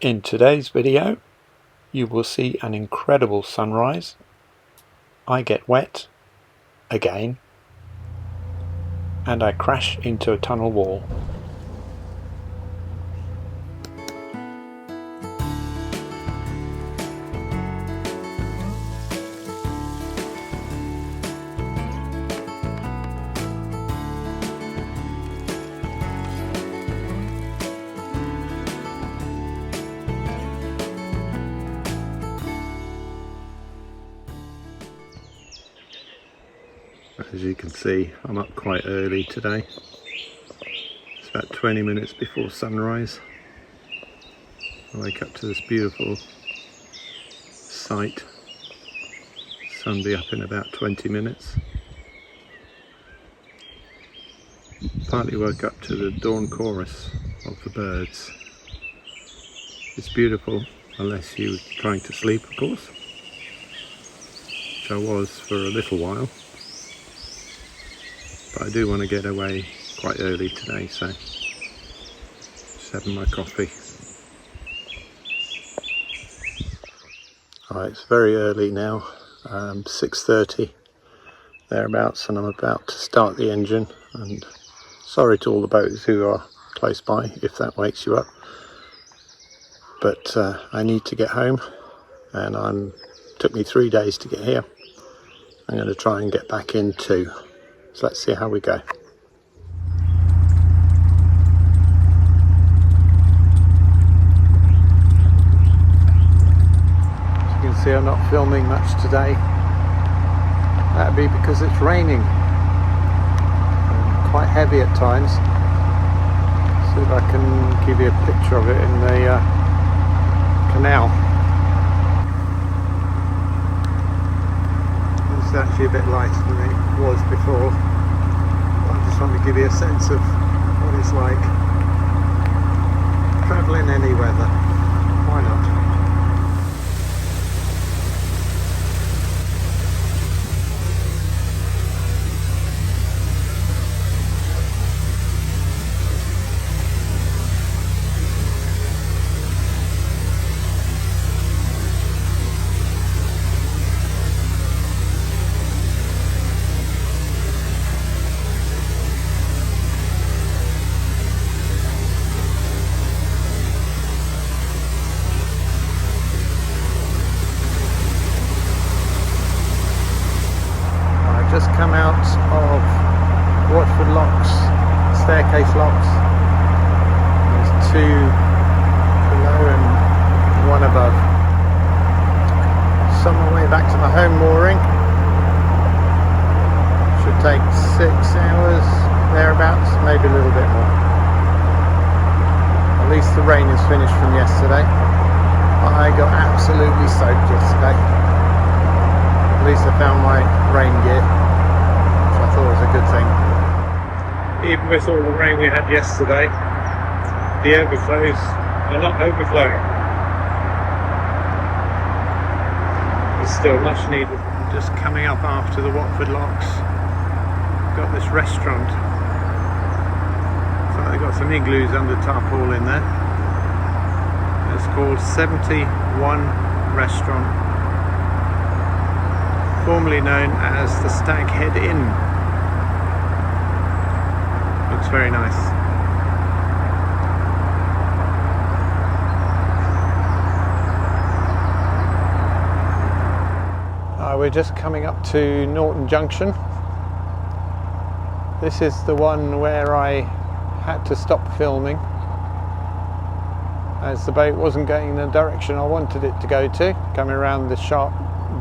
In today's video, you will see an incredible sunrise. I get wet again, and I crash into a tunnel wall. As you can see, I'm up quite early today. It's about 20 minutes before sunrise. I wake up to this beautiful sight. Sun will be up in about 20 minutes. Partly woke up to the dawn chorus of the birds. It's beautiful, unless you're trying to sleep, of course, which I was for a little while. But I do want to get away quite early today, so just having my coffee. Alright, it's very early now, 6:30 thereabouts, and I'm about to start the engine. And sorry to all the boats who are close by if that wakes you up, but I need to get home, and took me 3 days to get here. I'm going to try and get back in too. So let's see how we go. As you can see, I'm not filming much today. That'd be because it's raining. Quite heavy at times. See if I can give you a picture of it in the canal. It's actually a bit lighter than it was before. I just want to give you a sense of what it's like travelling any weather. Why not? Just come out of Watford Locks, staircase locks. There's two below and one above. So on my way back to my home mooring. Should take 6 hours thereabouts, maybe a little bit more. At least the rain is finished from yesterday. I got absolutely soaked yesterday. At least I found my rain gear, which I thought was a good thing. Even with all the rain we had yesterday, the overflows are not overflowing. It's still much needed. Just coming up after the Watford Locks, got this restaurant. So they've got some igloos under tarpaulin there. It's called 71 Restaurant, formerly known as the Stag Head Inn. Looks very nice. We're just coming up to Norton Junction. This is the one where I had to stop filming as the boat wasn't going in the direction I wanted it to go to, coming around the sharp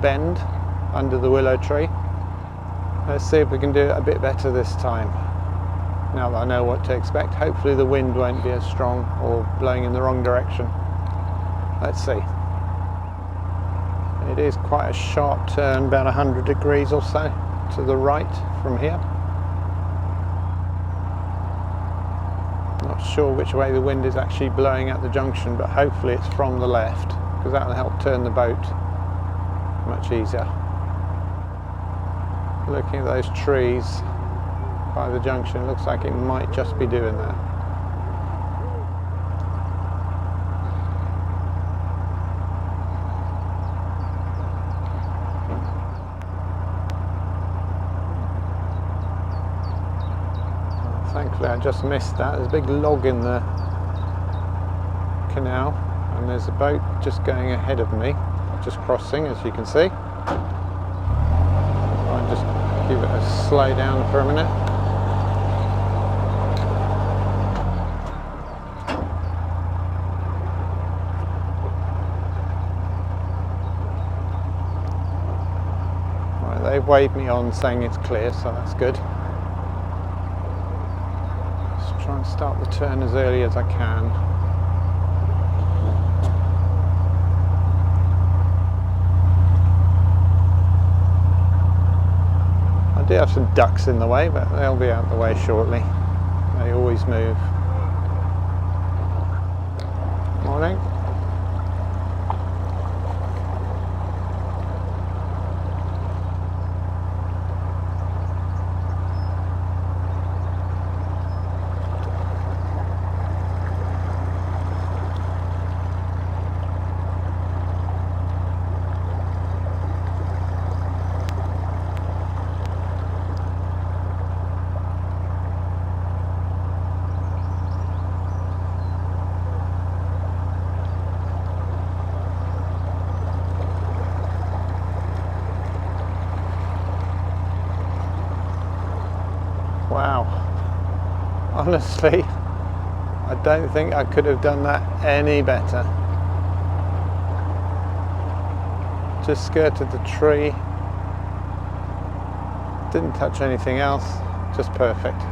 bend under the willow tree. Let's see if we can do it a bit better this time. Now that I know what to expect, hopefully the wind won't be as strong or blowing in the wrong direction. Let's see. It is quite a sharp turn, about 100 degrees or so to the right from here. Not sure which way the wind is actually blowing at the junction, but hopefully it's from the left, because that will help turn the boat much easier. Looking at those trees by the junction, it looks like it might just be doing that. Hopefully I just missed that. There's a big log in the canal and there's a boat just going ahead of me, just crossing, as you can see. I'll just give it a slow down for a minute. Right, they've waved me on saying it's clear, so that's good. Just try and start the turn as early as I can. I do have some ducks in the way, but they'll be out the way shortly. They always move. Morning. Wow, honestly, I don't think I could have done that any better. Just skirted the tree, didn't touch anything else, just perfect.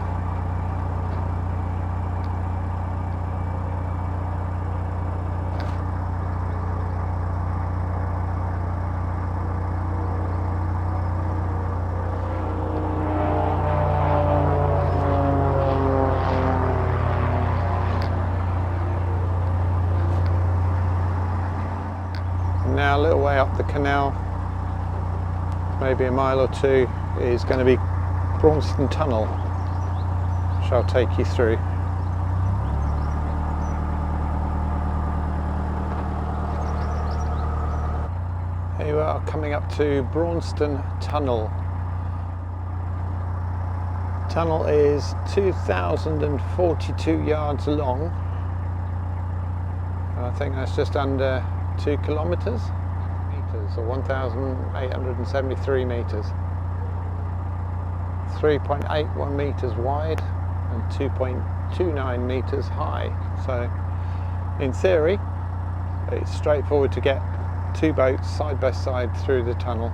Now a little way up the canal, maybe a mile or two, is going to be Braunston Tunnel, which I'll take you through. Here we are coming up to Braunston Tunnel. Tunnel is 2,042 yards long. I think that's just under 2 kilometres, or 1,873 metres. 3.81 metres wide and 2.29 metres high. So in theory it's straightforward to get two boats side by side through the tunnel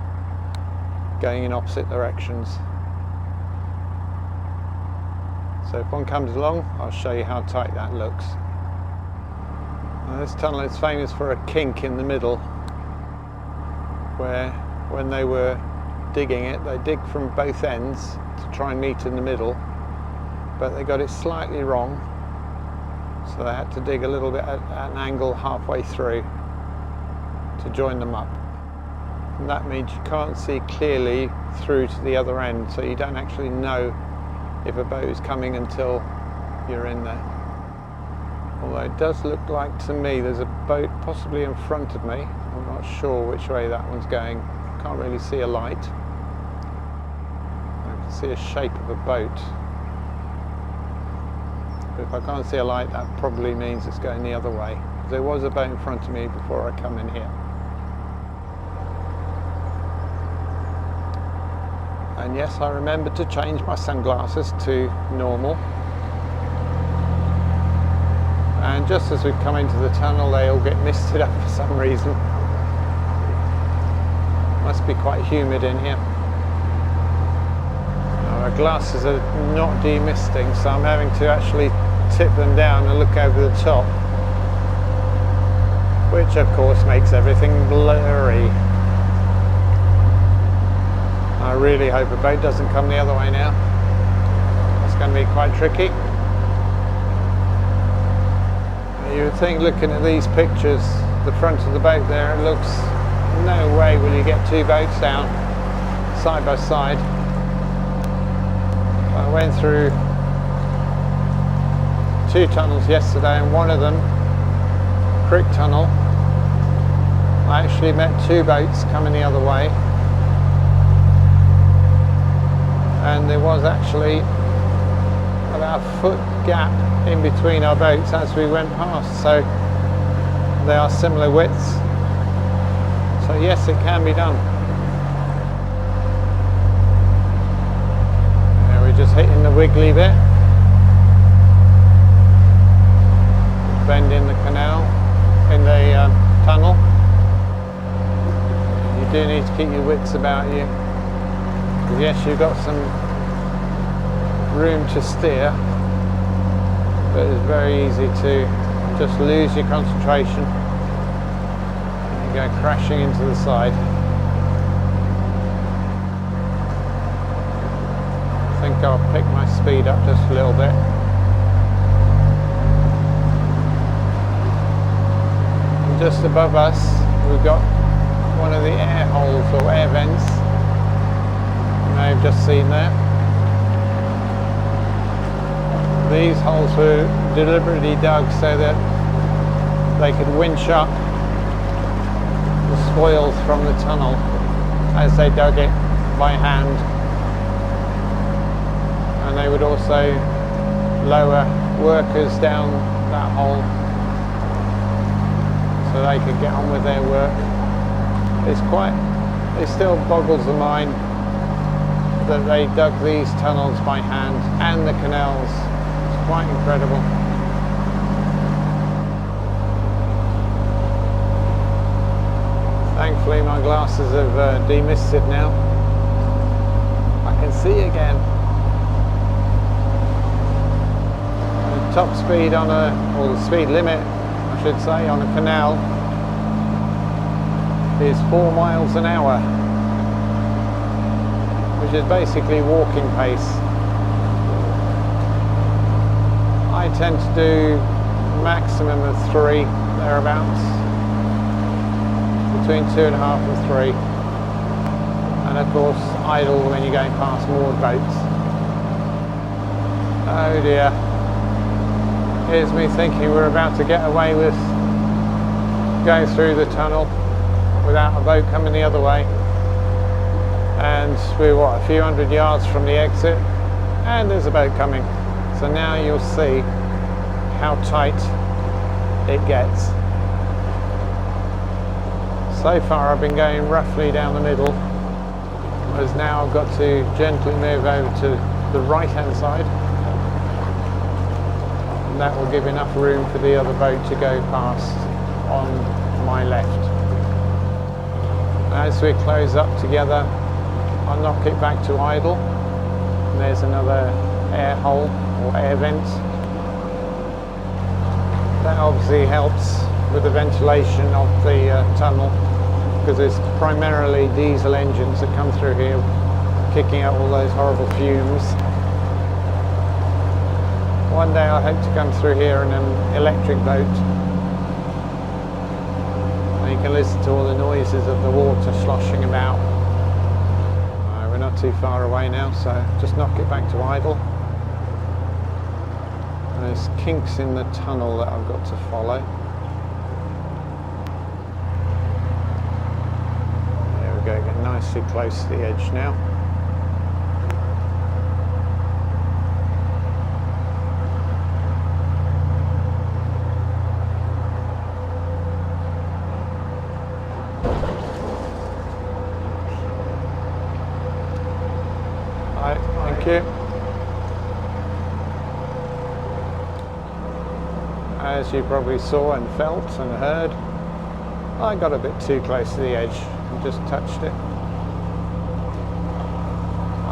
going in opposite directions. So if one comes along, I'll show you how tight that looks. Now, this tunnel is famous for a kink in the middle where when they were digging it, they dig from both ends to try and meet in the middle, but they got it slightly wrong, so they had to dig a little bit at an angle halfway through to join them up. And that means you can't see clearly through to the other end, so you don't actually know if a boat is coming until you're in there. Although it does look like to me there's a boat possibly in front of me. I'm not sure which way that one's going. Can't really see a light. I can see a shape of a boat. But if I can't see a light, that probably means it's going the other way. There was a boat in front of me before I come in here. And yes, I remembered to change my sunglasses to normal. And just as we come into the tunnel, they all get misted up for some reason. Must be quite humid in here. Now, our glasses are not demisting, so I'm having to actually tip them down and look over the top, which of course makes everything blurry. I really hope a boat doesn't come the other way now. It's going to be quite tricky. You would think, looking at these pictures, the front of the boat there, it looks, no way will you get two boats down side by side. I went through two tunnels yesterday, and one of them, Creek Tunnel, I actually met two boats coming the other way, and there was actually about a foot gap in between our boats as we went past, so they are similar widths. So yes, it can be done. There, we're just hitting the wiggly bit, bend in the canal, in the tunnel. You do need to keep your wits about you. Yes, you've got some room to steer, but it's very easy to just lose your concentration and go crashing into the side. I think I'll pick my speed up just a little bit. And just above us we've got one of the air holes or air vents. You may have just seen there. These holes were deliberately dug so that they could winch up the spoils from the tunnel as they dug it by hand, and they would also lower workers down that hole so they could get on with their work. It still boggles the mind that they dug these tunnels by hand and the canals. It's quite incredible. Thankfully my glasses have demisted now. I can see again. The top speed on or the speed limit I should say, on a canal is 4 miles an hour, which is basically walking pace. I tend to do maximum of 3, thereabouts, between 2.5 and 3, and of course idle when you're going past moored boats. Oh dear, here's me thinking we're about to get away with going through the tunnel without a boat coming the other way, and we're what, a few hundred yards from the exit, and there's a boat coming. So now you'll see how tight it gets. So far I've been going roughly down the middle, whereas now I've got to gently move over to the right hand side, and that will give enough room for the other boat to go past on my left. As we close up together, I'll knock it back to idle, and there's another air hole or air vent. That obviously helps with the ventilation of the tunnel, because it's primarily diesel engines that come through here kicking out all those horrible fumes. One day I hope to come through here in an electric boat. You can listen to all the noises of the water sloshing about. We're not too far away now, so just knock it back to idle. There's kinks in the tunnel that I've got to follow. There we go, get nicely close to the edge now. Thank you. As you probably saw and felt and heard, I got a bit too close to the edge and just touched it.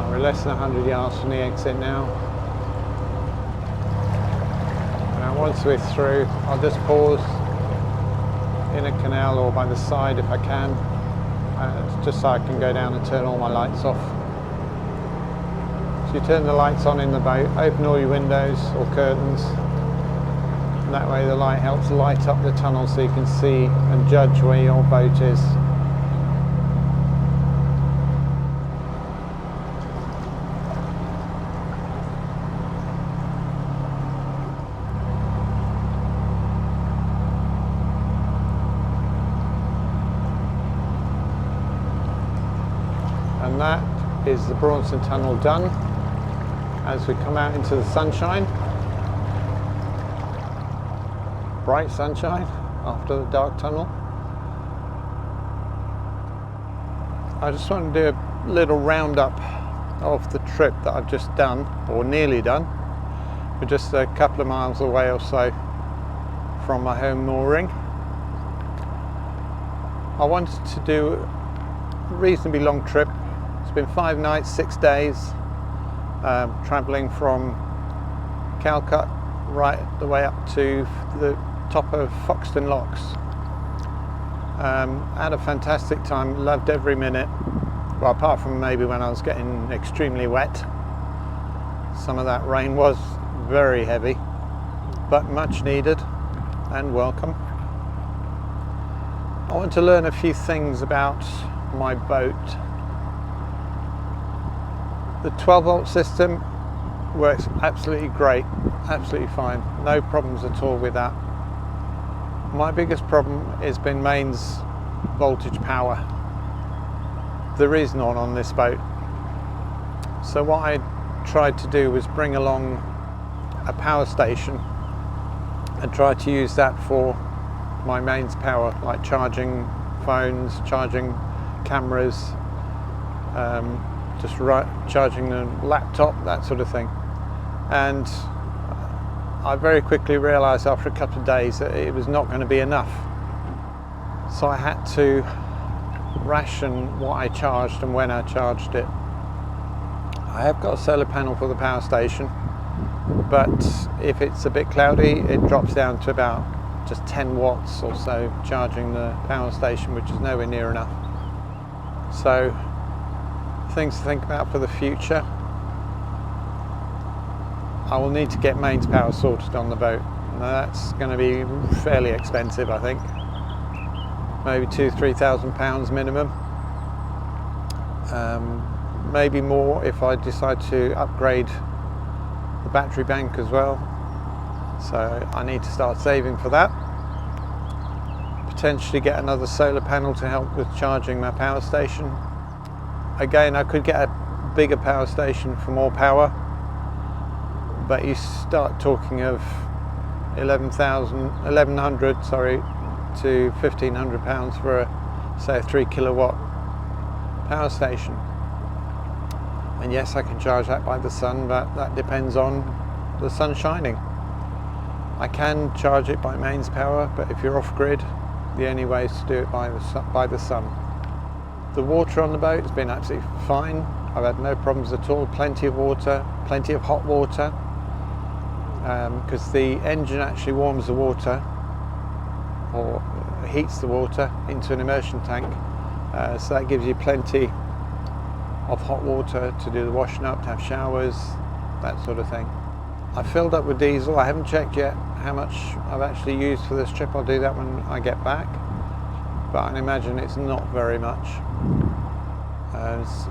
We're less than 100 yards from the exit now. Now once we're through, I'll just pause in a canal or by the side if I can, just so I can go down and turn all my lights off. You turn the lights on in the boat, open all your windows or curtains, and that way the light helps light up the tunnel so you can see and judge where your boat is. And that is the Braunston Tunnel done. as we come out into the sunshine. Bright sunshine after the dark tunnel. I just want to do a little roundup of the trip that I've just done, or nearly done. We're just a couple of miles away or so from my home mooring. I wanted to do a reasonably long trip. It's been 5 nights, 6 days, travelling from Calcutta right the way up to the top of Foxton Locks. Had a fantastic time, loved every minute. Well, apart from maybe when I was getting extremely wet. Some of that rain was very heavy, but much needed and welcome. I want to learn a few things about my boat. The 12-volt system works absolutely great, absolutely fine, no problems at all with that. My biggest problem has been mains voltage power. There is none on this boat. So what I tried to do was bring along a power station and try to use that for my mains power, like charging phones, charging cameras, charging the laptop, that sort of thing. And I very quickly realised after a couple of days that it was not going to be enough. So I had to ration what I charged and when I charged it. I have got a solar panel for the power station, but if it's a bit cloudy it drops down to about just 10 watts or so charging the power station, which is nowhere near enough. So things to think about for the future. I will need to get mains power sorted on the boat. Now that's going to be fairly expensive, I think. Maybe £2,000–3,000 minimum. Maybe more if I decide to upgrade the battery bank as well. So I need to start saving for that. Potentially get another solar panel to help with charging my power station. Again, I could get a bigger power station for more power, but you start talking of £1,100 to £1,500 for a, say, a 3 kilowatt power station. And yes, I can charge that by the sun, but that depends on the sun shining. I can charge it by mains power, but if you're off grid, the only way is to do it by the sun. The water on the boat has been absolutely fine. I've had no problems at all. Plenty of water, plenty of hot water, because the engine actually warms the water or heats the water into an immersion tank. So that gives you plenty of hot water to do the washing up, to have showers, that sort of thing. I filled up with diesel. I haven't checked yet how much I've actually used for this trip. I'll do that when I get back, but I imagine it's not very much.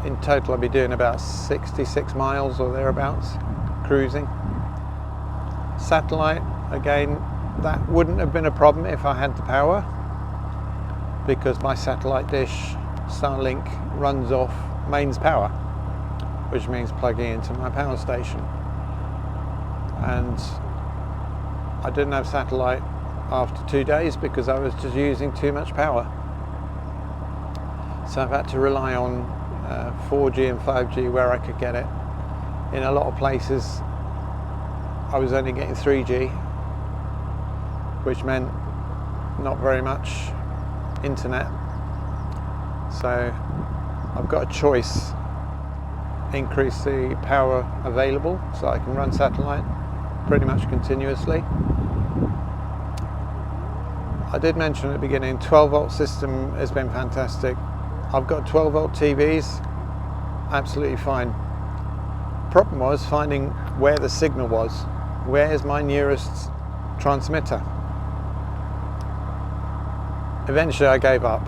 In total I'll be doing about 66 miles or thereabouts cruising. Satellite, again, that wouldn't have been a problem if I had the power, because my satellite dish Starlink runs off mains power, which means plugging into my power station. And I didn't have satellite after 2 days because I was just using too much power. So I've had to rely on 4G and 5G where I could get it. In a lot of places I was only getting 3G, which meant not very much internet. So I've got a choice: increase the power available so I can run satellite pretty much continuously. I did mention at the beginning, 12-volt system has been fantastic. I've got 12-volt TVs, absolutely fine. Problem was finding where the signal was. Where's my nearest transmitter? Eventually I gave up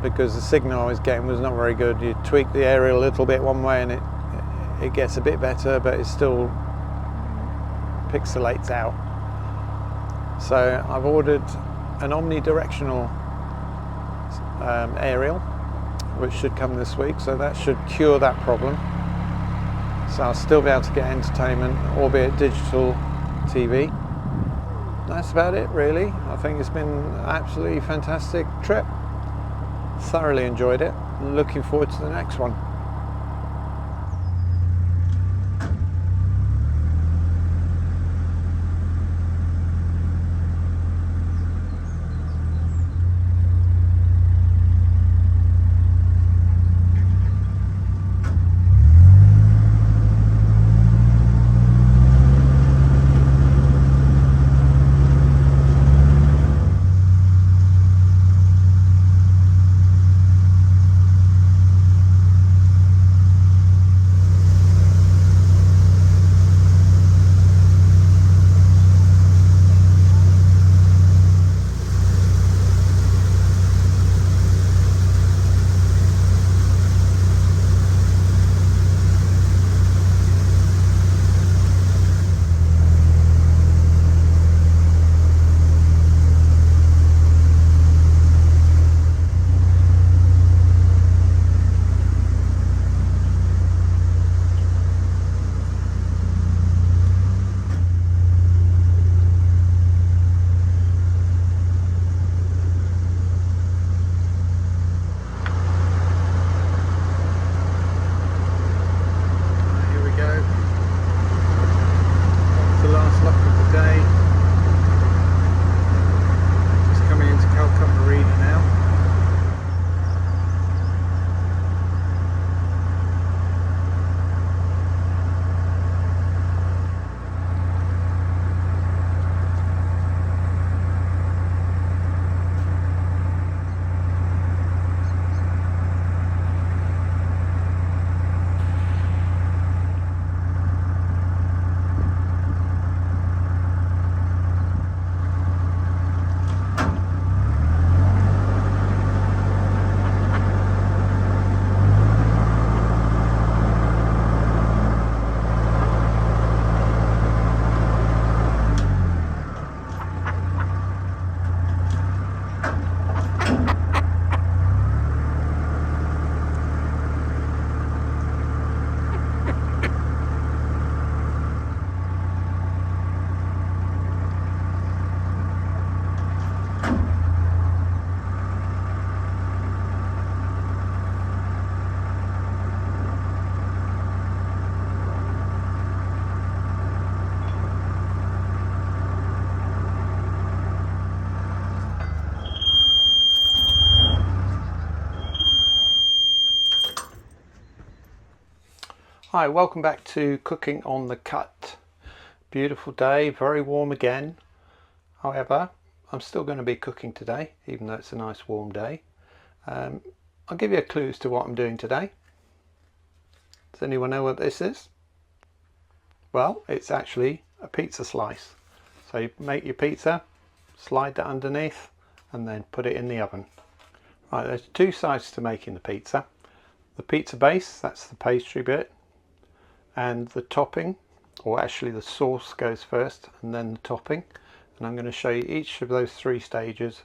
because the signal I was getting was not very good. You tweak the aerial a little bit one way and it gets a bit better, but it still pixelates out. So I've ordered an omnidirectional aerial, which should come this week, so that should cure that problem. so I'll still be able to get entertainment, albeit digital TV. That's about it really. I think it's been an absolutely fantastic trip. Thoroughly enjoyed it. Looking forward to the next one. Hi, welcome back to Cooking on the Cut. Beautiful day, very warm again. However, I'm still going to be cooking today, even though it's a nice warm day. I'll give you a clue as to what I'm doing today. Does anyone know what this is? Well, it's actually a pizza slice. So you make your pizza, slide that underneath, and then put it in the oven. Right, there's two sides to making the pizza. The pizza base, that's the pastry bit, and the topping, or actually the sauce goes first and then the topping, and I'm going to show you each of those three stages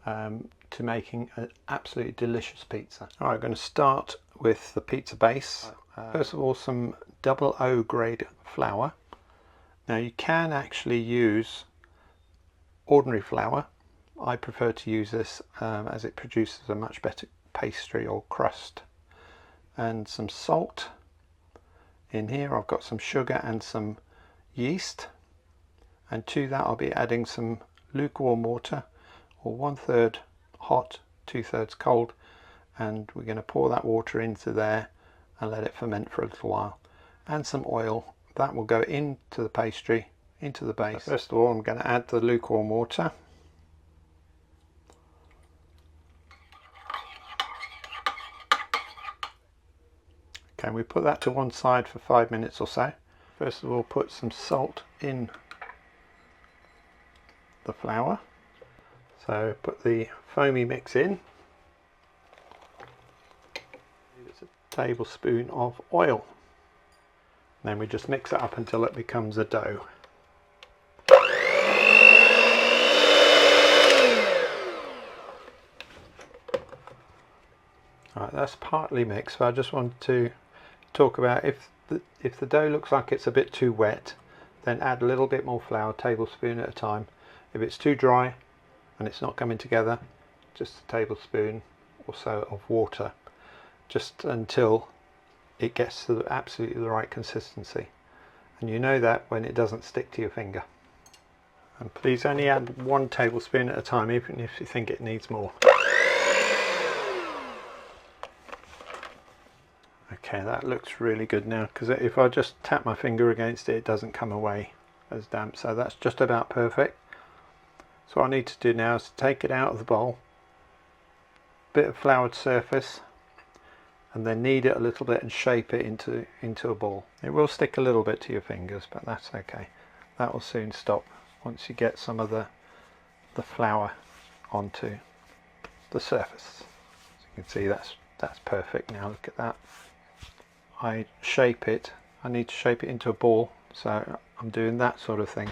to making an absolutely delicious pizza. Alright, I'm going to start with the pizza base. First of all, some double O grade flour. Now you can actually use ordinary flour. I prefer to use this as it produces a much better pastry or crust. And some salt. In here I've got some sugar and some yeast, and to that I'll be adding some lukewarm water, or 1/3 hot, 2/3 cold, and we're going to pour that water into there and let it ferment for a little while. And some oil, that will go into the pastry, into the base. First of all, I'm going to add the lukewarm water. Okay, we put that to one side for 5 minutes or so. First of all, put some salt in the flour. So put the foamy mix in. It's a tablespoon of oil. And then we just mix it up until it becomes a dough. Alright, that's partly mixed, but I just wanted to talk about if if the dough looks like it's a bit too wet, then add a little bit more flour, tablespoon at a time. If it's too dry and it's not coming together, just a tablespoon or so of water, just until it gets to absolutely the right consistency. And you know that when it doesn't stick to your finger. And please only add 1 tablespoon at a time, even if you think it needs more. Okay, that looks really good now, because if I just tap my finger against it, it doesn't come away as damp. So that's just about perfect. So what I need to do now is to take it out of the bowl, bit of floured surface, and then knead it a little bit and shape it into a ball. It will stick a little bit to your fingers, but that's okay. That will soon stop once you get some of the flour onto the surface. As you can see, that's perfect now. Look at that. I shape it. I need to shape it into a ball, so I'm doing that sort of thing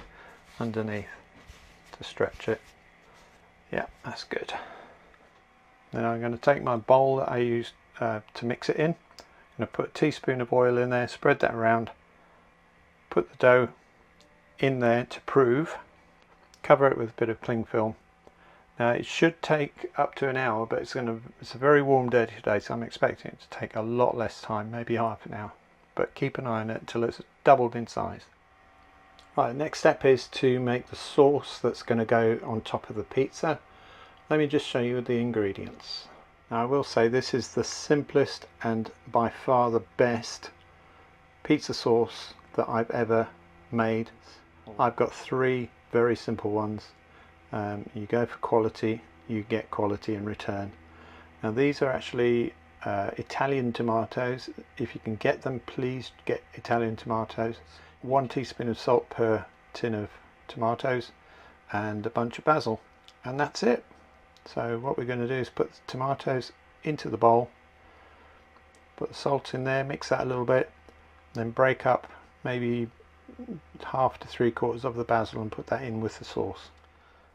underneath to stretch it. Yeah, that's good. Then I'm going to take my bowl that I used to mix it in. I'm going to put a teaspoon of oil in there, spread that around, put the dough in there to prove, cover it with a bit of cling film. Now it should take up to an hour, but it's a very warm day today, so I'm expecting it to take a lot less time, maybe half an hour. But keep an eye on it until it's doubled in size. Right, next step is to make the sauce that's going to go on top of the pizza. Let me just show you the ingredients. Now I will say this is the simplest and by far the best pizza sauce that I've ever made. I've got 3 very simple ones. You go for quality, you get quality in return. Now these are actually Italian tomatoes. If you can get them, please get Italian tomatoes. 1 teaspoon of salt per tin of tomatoes and a bunch of basil, and that's it. So what we're going to do is put the tomatoes into the bowl, put the salt in there, mix that a little bit, then break up maybe half to 3/4 of the basil and put that in with the sauce.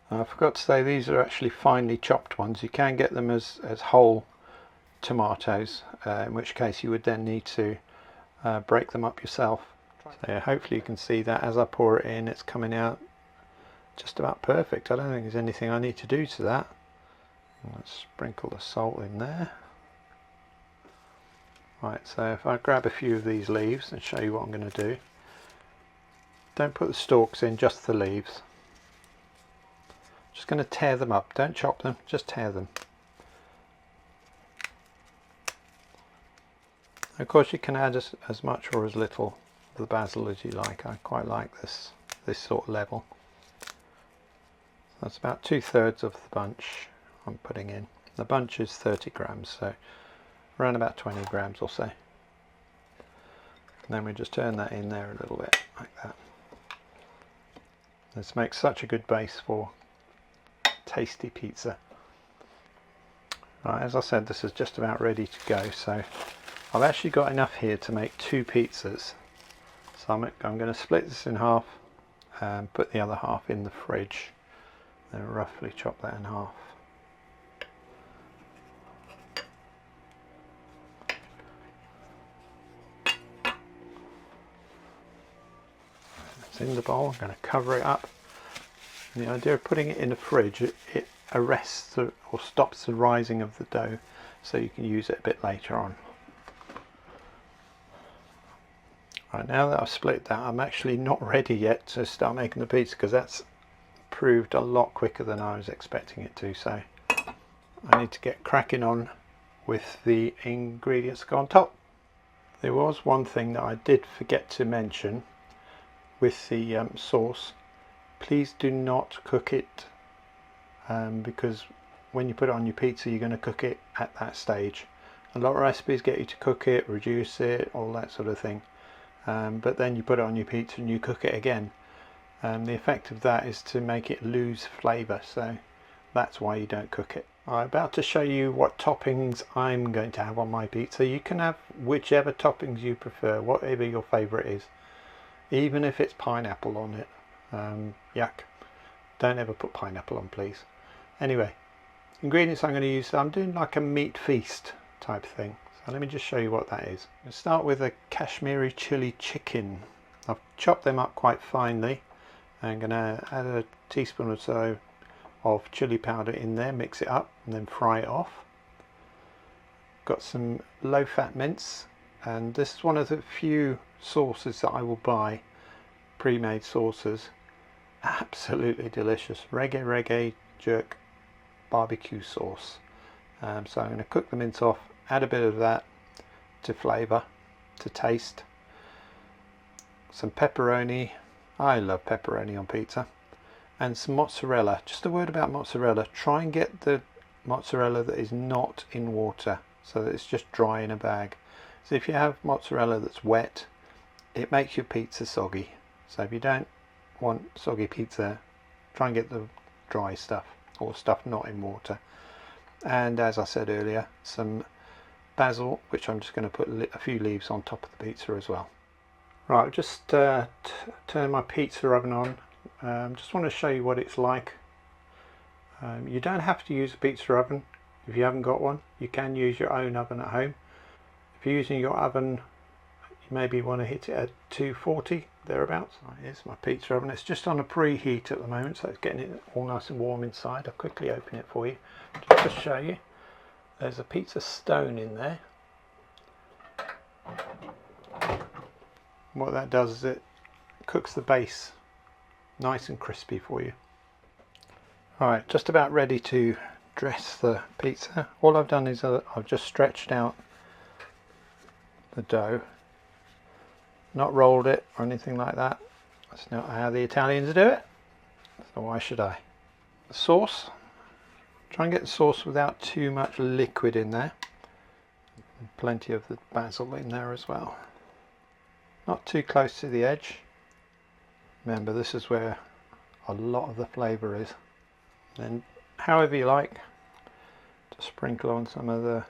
I forgot to say, these are actually finely chopped ones. You can get them as whole tomatoes, in which case you would then need to break them up yourself. So yeah, hopefully you can see that as I pour it in, it's coming out just about perfect. I don't think there's anything I need to do to that. Let's sprinkle the salt in there. Right, so if I grab a few of these leaves and show you what I'm going to do. Don't put the stalks in, just the leaves. Just going to tear them up. Don't chop them, just tear them. Of course you can add as much or as little of the basil as you like. I quite like this sort of level. That's about 2/3 of the bunch I'm putting in. The bunch is 30 grams, so around about 20 grams or so. And then we just turn that in there a little bit, like that. This makes such a good base for tasty pizza. Right, as I said, this is just about ready to go, so I've actually got enough here to make 2 pizzas. So I'm going to split this in half and put the other half in the fridge, then roughly chop that in half. It's in the bowl. I'm going to cover it up. And the idea of putting it in the fridge, it arrests or stops the rising of the dough, so you can use it a bit later on. Right, now that I've split that, I'm actually not ready yet to start making the pizza, because that's proved a lot quicker than I was expecting it to. So I need to get cracking on with the ingredients that go on top. There was one thing that I did forget to mention with the sauce. Please do not cook it, because when you put it on your pizza, you're going to cook it at that stage. A lot of recipes get you to cook it, reduce it, all that sort of thing. But then you put it on your pizza and you cook it again. The effect of that is to make it lose flavour, so that's why you don't cook it. I'm about to show you what toppings I'm going to have on my pizza. You can have whichever toppings you prefer, whatever your favourite is, even if it's pineapple on it. Yuck, don't ever put pineapple on, please. Anyway, ingredients I'm going to use, I'm doing like a meat feast type thing. So let me just show you what that is. We'll start with a Kashmiri chili chicken. I've chopped them up quite finely. I'm going to add a teaspoon or so of chili powder in there, mix it up and then fry it off. Got some low fat mince, and this is one of the few sauces that I will buy, pre-made sauces. Absolutely delicious. Reggae jerk barbecue sauce. So I'm going to cook the mince off, add a bit of that to flavour, to taste. Some pepperoni. I love pepperoni on pizza. And some mozzarella. Just a word about mozzarella. Try and get the mozzarella that is not in water, so that it's just dry in a bag. So if you have mozzarella that's wet, it makes your pizza soggy. So if you don't want soggy pizza, try and get the dry stuff, or stuff not in water. And as I said earlier, some basil, which I'm just going to put a few leaves on top of the pizza as well. Right, I've just turned my pizza oven on. Just want to show you what it's like. You don't have to use a pizza oven if you haven't got one. You can use your own oven at home. If you're using your oven, you maybe want to hit it at 240 thereabouts. Here's my pizza oven. It's just on a preheat at the moment, so it's getting it all nice and warm inside. I'll quickly open it for you just to show you. There's a pizza stone in there. What that does is it cooks the base nice and crispy for you. Alright, just about ready to dress the pizza. All I've done is I've just stretched out the dough, not rolled it or anything like that. That's not how the Italians do it, so why should I? The sauce, try and get the sauce without too much liquid in there. And plenty of the basil in there as well. Not too close to the edge. Remember, this is where a lot of the flavour is. Then, however you like, to sprinkle on some of the,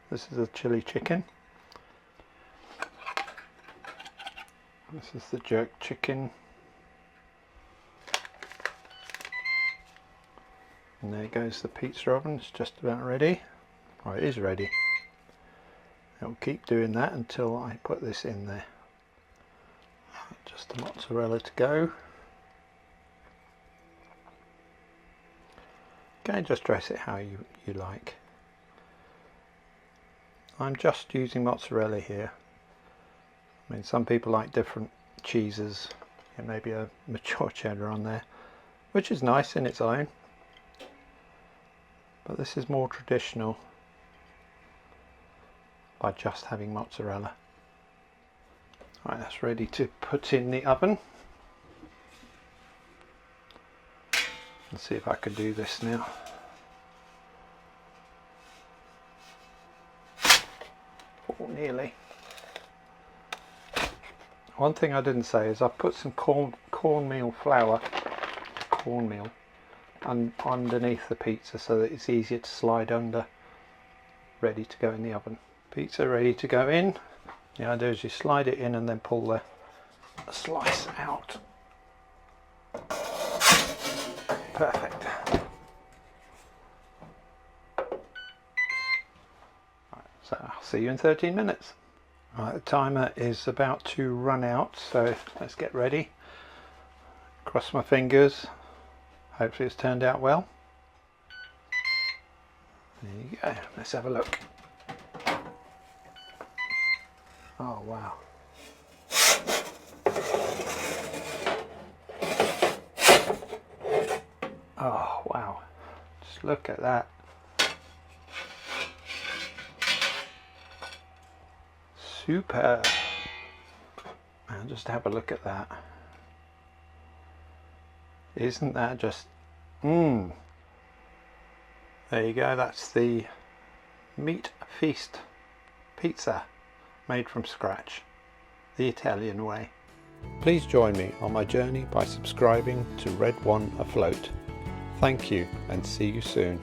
this is the chili chicken. This is the jerk chicken. And there goes the pizza oven, it's just about ready. Oh, it is ready. It'll keep doing that until I put this in there. Just the mozzarella to go. Okay, just dress it how you like. I'm just using mozzarella here. I mean, some people like different cheeses. Maybe a mature cheddar on there, which is nice in its own. But this is more traditional by just having mozzarella. Right, that's ready to put in the oven. Let's see if I can do this now. Oh, nearly. One thing I didn't say is I put some cornmeal flour, underneath the pizza so that it's easier to slide under, ready to go in the oven. Pizza ready to go in. The idea is you slide it in and then pull the slice out. Perfect. Right, so I'll see you in 13 minutes. Right, the timer is about to run out, so let's get ready. Cross my fingers. Hopefully it's turned out well. There you go. Let's have a look. Oh wow. Oh wow. Just look at that. Super. And just have a look at that. Isn't that just There you go, that's the meat feast pizza made from scratch, the Italian way. Please join me on my journey by subscribing to Red One Afloat. Thank you and see you soon.